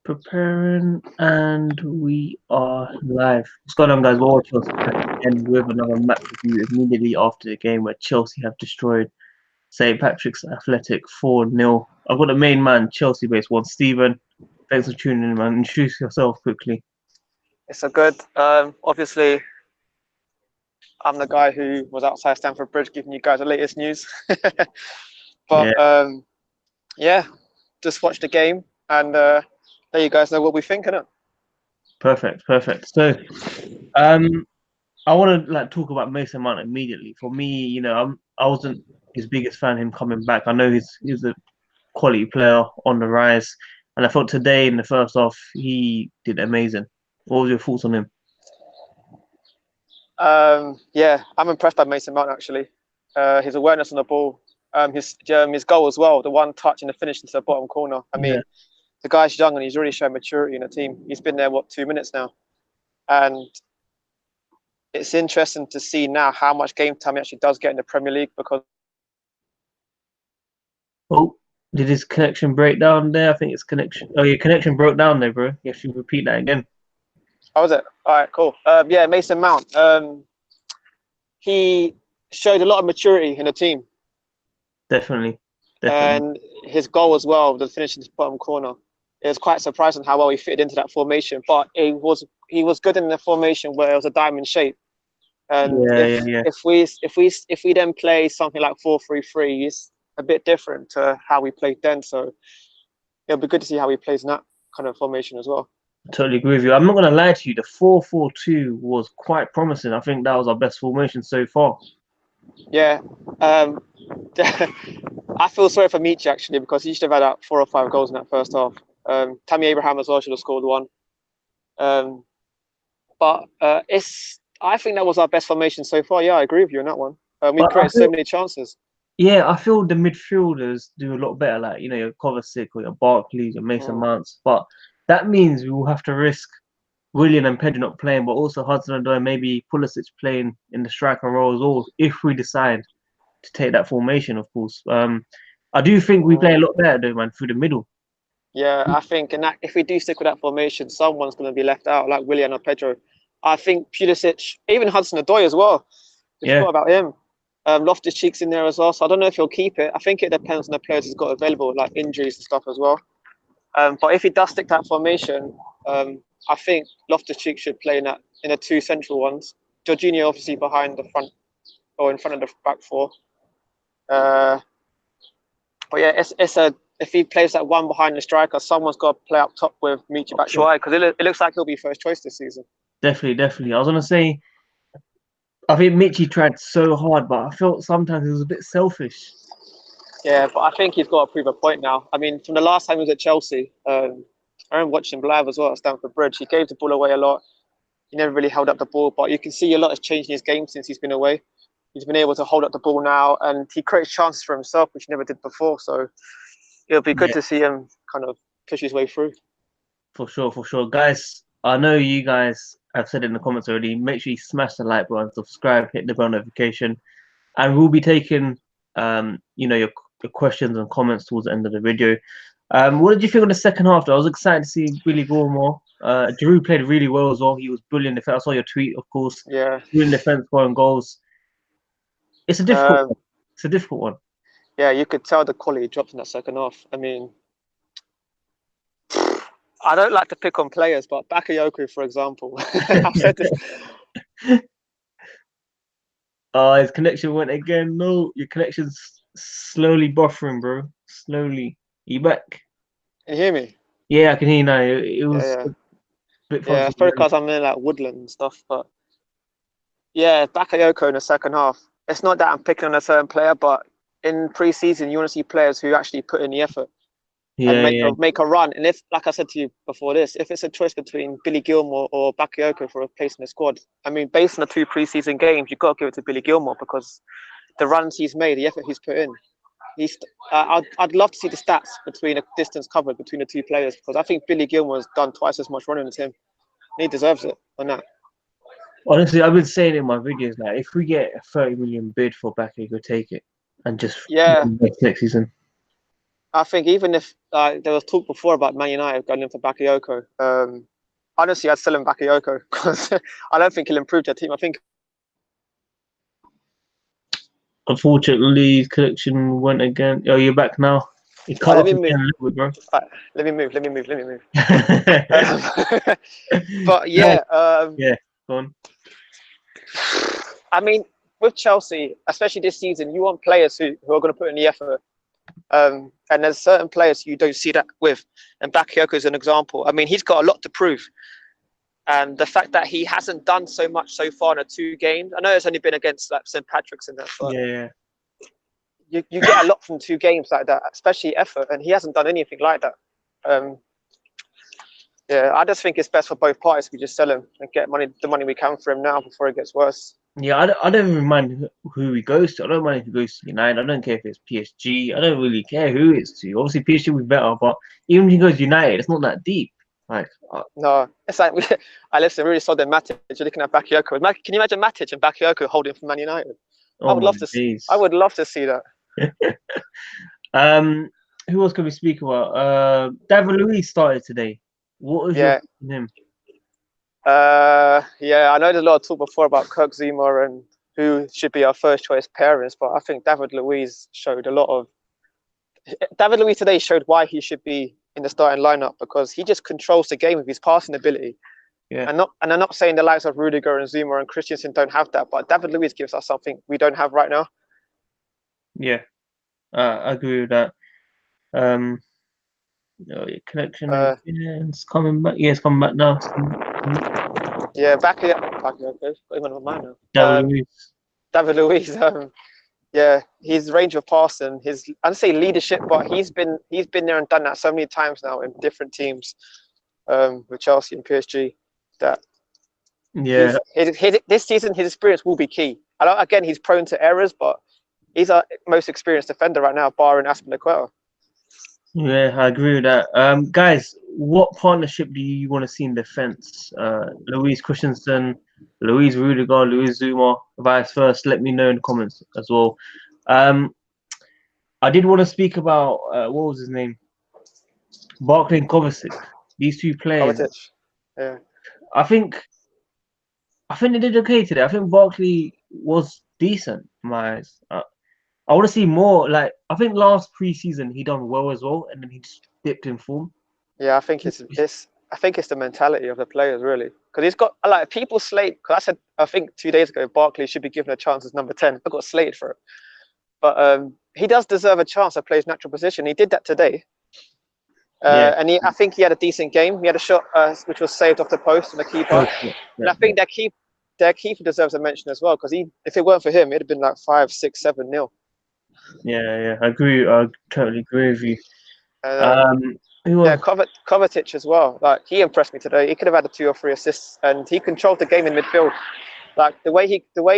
Preparing, and we are live. What's going on, guys? We're all Chelsea fans, and with another match review immediately after the game where Chelsea have destroyed St. Patrick's Athletic 4-0. I've got the main man, Chelsea-based one, Stephen. Thanks for tuning in, man. Introduce yourself quickly. It's a good. Obviously, I'm the guy who was outside Stamford Bridge giving you guys the latest news. But yeah, just watch the game and let you guys know what we think of it. Perfect. So, I want to talk about Mason Mount immediately. For me, I wasn't his biggest fan. Him coming back, I know he's a quality player on the rise, and I thought today in the first half he did amazing. What was your thoughts on him? Yeah, I'm impressed by Mason Mount actually. His awareness on the ball, his goal as well, the one touch and the finish into the bottom corner. I mean, the guy's young and he's really shown maturity in the team. He's been there 2 minutes now, and it's interesting to see now how much game time he actually does get in the Premier League because. Oh, did his connection break down there? I think his connection. Oh, your connection broke down there, bro. You have to repeat that again. Oh, was it? All right, cool. Yeah, Mason Mount. He showed a lot of maturity in the team. Definitely. And his goal as well, the finish in the bottom corner. It was quite surprising how well he fitted into that formation. But he was good in the formation where it was a diamond shape. And if we then play something like 4-3-3, it's a bit different to how we played then. So it'll be good to see how he plays in that kind of formation as well. Totally agree with you. I'm not going to lie to you. The 4-4-2 was quite promising. I think that was our best formation so far. Yeah. I feel sorry for Michi actually because he should have had about 4 or 5 goals in that first half. Tammy Abraham as well should have scored one. But I think that was our best formation so far. Yeah, I agree with you on that one. We created so many chances. Yeah, I feel the midfielders do a lot better, like your Kovacic or your Barkley, your Mason Mounts. But that means we will have to risk Willian and Pedro not playing, but also HUDSON-ODOI, maybe Pulisic playing in the striker role as well, if we decide to take that formation, of course. I do think we play a lot better though, man, through the middle. Yeah, I think if we do stick with that formation, someone's going to be left out, like Willian or Pedro. I think Pulisic, even HUDSON-ODOI as well. We forgot about him. Loftus-Cheek's in there as well, so I don't know if he'll keep it. I think it depends on the players he's got available, like injuries and stuff as well. But if he does stick that formation, I think Loftus-Cheek should play in the 2 central ones. Jorginho obviously behind the front or in front of the back 4. But yeah, if he plays that one behind the striker, someone's got to play up top with Michi Batshuayi because it looks like he'll be first choice this season. Definitely. I was gonna say, I think Michi tried so hard, but I felt sometimes he was a bit selfish. Yeah, but I think he's got to prove a point now. I mean, from the last time he was at Chelsea, I remember watching him live as well at Stamford Bridge. He gave the ball away a lot. He never really held up the ball, but you can see a lot has changed in his game since he's been away. He's been able to hold up the ball now, and he creates chances for himself, which he never did before. So it'll be good to see him kind of push his way through. For sure. Guys, I know you guys have said it in the comments already. Make sure you smash the like button, subscribe, hit the bell notification. And we'll be taking your questions and comments towards the end of the video. What did you think of the second half though? I was excited to see Billy Gilmour. Giroud played really well as well. He was brilliant. I saw your tweet, of course. Yeah. Brilliant defense, scoring goals. It's a difficult one. It's a difficult one. Yeah, you could tell the quality dropped in that second half. I mean, I don't like to pick on players, but Bakayoko, for example, I've said this. His connection went again. No, your connection's slowly buffering, bro. Slowly. Are you back? Can you hear me? Yeah, I can hear you now. It was a bit fun. Yeah, it's probably because I'm in like woodland and stuff, but yeah, Bakayoko in the second half. It's not that I'm picking on a certain player, but in pre-season, you want to see players who actually put in the effort and make a run. And if, like I said to you before this, if it's a choice between Billy Gilmour or Bakayoko for a place in the squad, I mean, based on the 2 pre-season games, you've got to give it to Billy Gilmour because the runs he's made, the effort he's put in. I'd love to see the stats between a distance covered between the 2 players because I think Billy Gilmour's done twice as much running as him. He deserves it on that. Honestly, I've been saying in my videos now, if we get a 30 million bid for Bakayoko, take it. and just Yeah, next season. I think even if there was talk before about Man United going in for Bakayoko, honestly, I'd sell him Bakayoko because I don't think he'll improve their team. I think. Unfortunately, his connection went again. Oh, you're back now. It cut Let off me again move. a little bit, bro. Let me move. Let me move. Let me move. But No, yeah, yeah, go on. I mean, with Chelsea, especially this season, you want players who are going to put in the effort. And there's certain players you don't see that with. And Bakayoko is an example. I mean, he's got a lot to prove. And the fact that he hasn't done so much so far in the 2 games, I know it's only been against like St. Patrick's and that, but Yeah. you get a lot from 2 games like that, especially effort. And he hasn't done anything like that. Yeah, I just think it's best for both parties if we just sell him and get the money we can for him now before it gets worse. Yeah, I don't even mind who he goes to. I don't mind if he goes to United. I don't care if it's PSG. I don't really care who it's to. Obviously, PSG will be better, but even if he goes to United, it's not that deep. Like, no, it's like I listen. We really saw the Matic. You're looking at Bakayoko. Can you imagine Matic and Bakayoko holding for Man United? I oh would my love to. days. I would love to see that. Who else can we speak about? David Luiz started today. What was your Yeah. on him? Yeah, I know there's a lot of talk before about Kirk Zuma and who should be our first choice pairings, but I think David Luiz showed a lot of. David Luiz today showed why he should be in the starting lineup because he just controls the game with his passing ability. Yeah. And I'm not saying the likes of Rudiger and Zuma and Christensen don't have that, but David Luiz gives us something we don't have right now. Yeah, I agree with that. Oh, your connection it's coming back. Yeah, it's coming back now. Yeah, back here. Okay, even on mine now. David Luiz. David Luiz. Yeah, his range of passing, I'd say leadership, but he's been there and done that so many times now in different teams, with Chelsea and PSG. That Yeah, this season his experience will be key. Again, he's prone to errors, but he's our most experienced defender right now, barring Aspilicueta. yeah, I agree with that. Guys, what partnership do you want to see in defense? Luis Christensen, Luis Rudiger, Luis Zuma, vice versa. Let me know in the comments as well. I did want to speak about what was his name? Barkley and Kovacic. These 2 players. Kovacic. Yeah. I think they did okay today. I think Barkley was decent in my eyes. I want to see more. Like, I think last preseason he done well as well, and then he just dipped in form. Yeah, I think it's the mentality of the players really, because he's got like people slate. Because I think 2 days ago Barkley should be given a chance as number 10. I got slated for it, but he does deserve a chance to play his natural position. He did that today. Yeah. And I think he had a decent game. He had a shot which was saved off the post from the keeper. Yeah. And I think their keeper deserves a mention as well, because if it weren't for him, it'd have been like 5, 6, 7-0. Yeah, I agree. I totally agree with you. Yeah, Kovacic as well. Like, he impressed me today. He could have had 2 or 3 assists, and he controlled the game in midfield. Like the way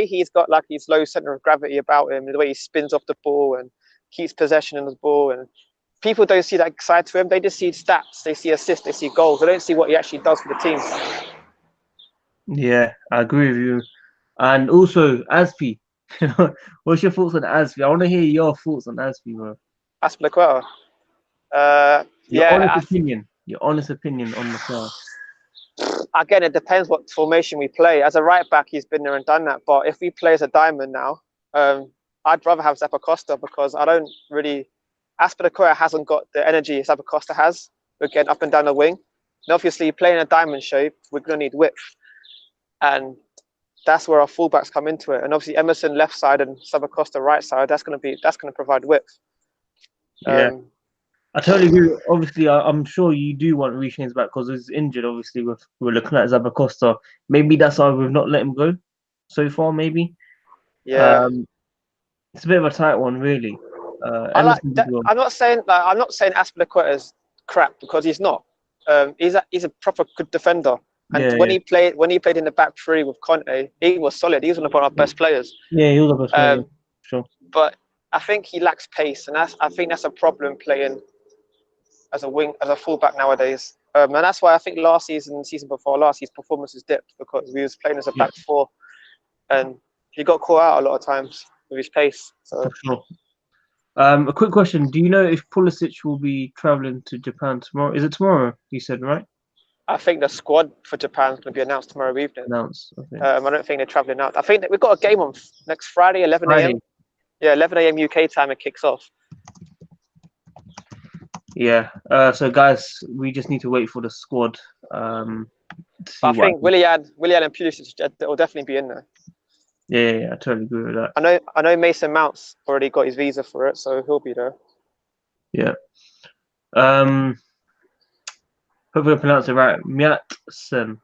he's got like his low center of gravity about him, the way he spins off the ball and keeps possession of the ball, and people don't see that side to him. They just see stats, they see assists, they see goals. They don't see what he actually does for the team. Yeah, I agree with you. And also, Aspi, what's your thoughts on Aspi? I want to hear your thoughts on Aspi, bro. Aspilicueta. Your honest opinion on the player. Again, it depends what formation we play. As a right back, he's been there and done that. But if we play as a diamond now, I'd rather have Zappacosta, because I don't really. Aspilicueta hasn't got the energy Zappacosta has. We're getting up and down the wing. And obviously, playing a diamond shape, we're going to need width. And that's where our fullbacks come into it. And obviously, Emerson left side and Zappacosta right side, that's going to provide width. Yeah. I totally agree. Obviously, I'm sure you do want Reece James back because he's injured. Obviously, we're looking at Zappacosta. Maybe that's why we've not let him go so far. Maybe. Yeah. It's a bit of a tight one, really. I like that. I'm not saying Aspilicueta is crap, because he's not. He's a proper good defender. And when he played in the back 3 with Conte, he was solid. He was one of our best players. Yeah, he was the best player. Sure. But I think he lacks pace, and I think that's a problem playing as a fullback nowadays. And that's why I think last season before last, his performances dipped, because he was playing as a back 4, and he got caught out a lot of times with his pace. So. For sure. A quick question: do you know if Pulisic will be traveling to Japan tomorrow? Is it tomorrow? You said, right? I think the squad for Japan is going to be announced tomorrow evening. Announced. Okay. I don't think they're traveling out. I think that we've got a game on next Friday, 11 a.m. Yeah, 11 a.m. UK time. It kicks off. Yeah. So guys, we just need to wait for the squad. I think Willian and Pulisic will definitely be in there. Yeah, I totally agree with that. I know Mason Mount's already got his visa for it, so he'll be there. Yeah. Hopefully I pronounce it right. Myatsen.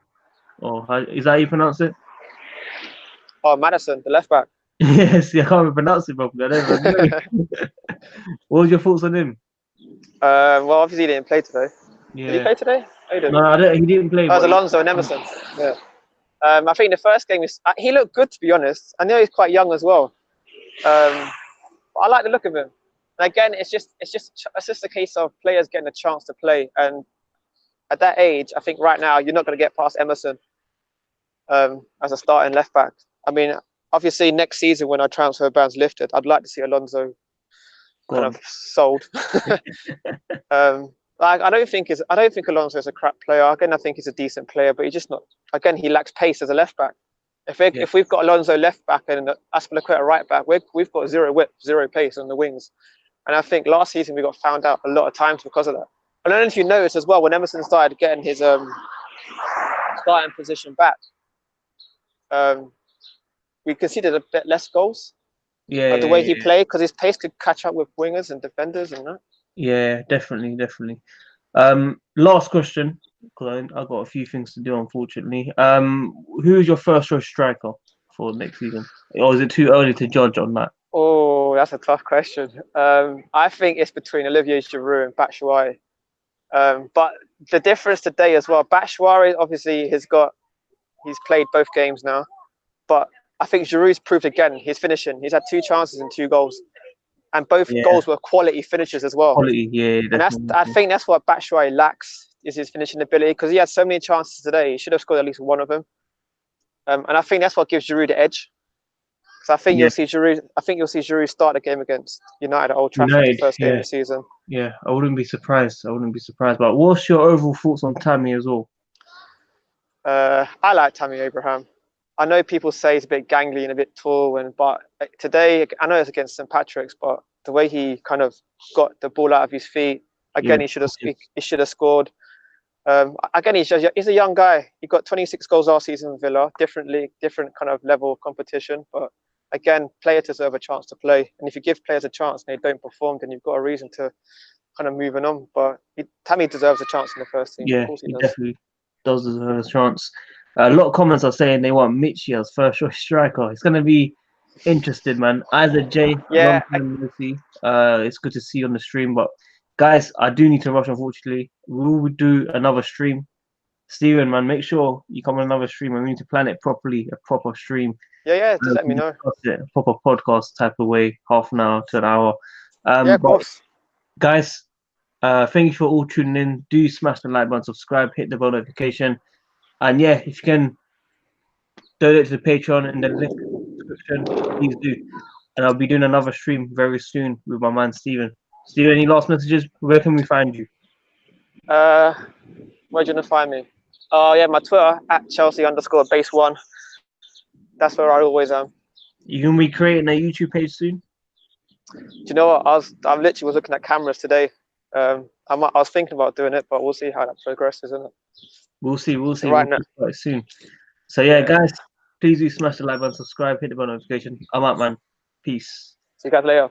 Or is that how you pronounce it? Oh, Madison, the left back. Yes, I can't even pronounce it properly. I don't even know. What was your thoughts on him? Well, obviously he didn't play today. Yeah. Did he play today? Oh, he didn't. No, he didn't play. That was Alonso and Emerson. Yeah. I think the first game he looked good, to be honest. I know he's quite young as well. But I like the look of him. And again, it's just a case of players getting a chance to play. And at that age, I think right now you're not going to get past Emerson as a starting left back. I mean, obviously next season when our transfer ban's lifted, I'd like to see Alonso kind of sold. I don't think Alonso is a crap player. Again, I think he's a decent player, but he's just not. Again, he lacks pace as a left back. If we've got Alonso left back and Aspilicueta right back, we've got zero whip, zero pace on the wings. And I think last season we got found out a lot of times because of that. I don't know if you noticed as well when Emerson started getting his starting position back. We conceded a bit less goals. Yeah. The way he played, because his pace could catch up with wingers and defenders and that. Yeah, definitely. Last question, because I've got a few things to do, unfortunately. Who is your first choice striker for next season? Or is it too early to judge on that? Oh, that's a tough question. I think it's between Olivier Giroud and Batshuayi. But the difference today as well, Batshuayi obviously he's played both games now, but I think Giroud's proved again his finishing. He's had 2 chances and 2 goals. And both goals were quality finishes as well. Quality, yeah. And I think that's what Batshuayi lacks, is his finishing ability, because he had so many chances today. He should have scored at least one of them. And I think that's what gives Giroud the edge. So I think you'll see Giroud start the game against United at Old Trafford, the first game of the season. Yeah, I wouldn't be surprised. But what's your overall thoughts on Tammy as well? I like Tammy Abraham. I know people say he's a bit gangly and a bit tall, but today, I know it's against St. Patrick's, but the way he kind of got the ball out of his feet, again, he should have scored. Again, he's a young guy. He got 26 goals last season in Villa, different league, different kind of level of competition. But again, players deserve a chance to play. And if you give players a chance and they don't perform, then you've got a reason to kind of moving on. But Tammy deserves a chance in the first team. Yeah, he definitely does deserve a chance. A lot of comments are saying they want Mitchie as first choice striker. It's going to be interesting, man. Isaac J, it's good to see you on the stream. But guys, I do need to rush, unfortunately. We will do another stream. Steven, man, make sure you come on another stream, and we need to plan it properly, a proper stream. Yeah, just let me know. A proper podcast type of way, half an hour to an hour. Yeah, of course. Guys, thank you for all tuning in. Do smash the like button, subscribe, hit the bell notification. And yeah, if you can donate to the Patreon in the link description, please do. And I'll be doing another stream very soon with my man Steven. Steven, any last messages? Where can we find you? Where do you want to find me? Oh yeah, my Twitter @Chelsea_base1. That's where I always am. You gonna be creating a YouTube page soon? Do you know what? I literally was looking at cameras today. I was thinking about doing it, but we'll see how that progresses, isn't it? We'll see. Right now, quite soon. So yeah, guys, please do smash the like button, subscribe, hit the bell notification. I'm out, man. Peace. See you guys later.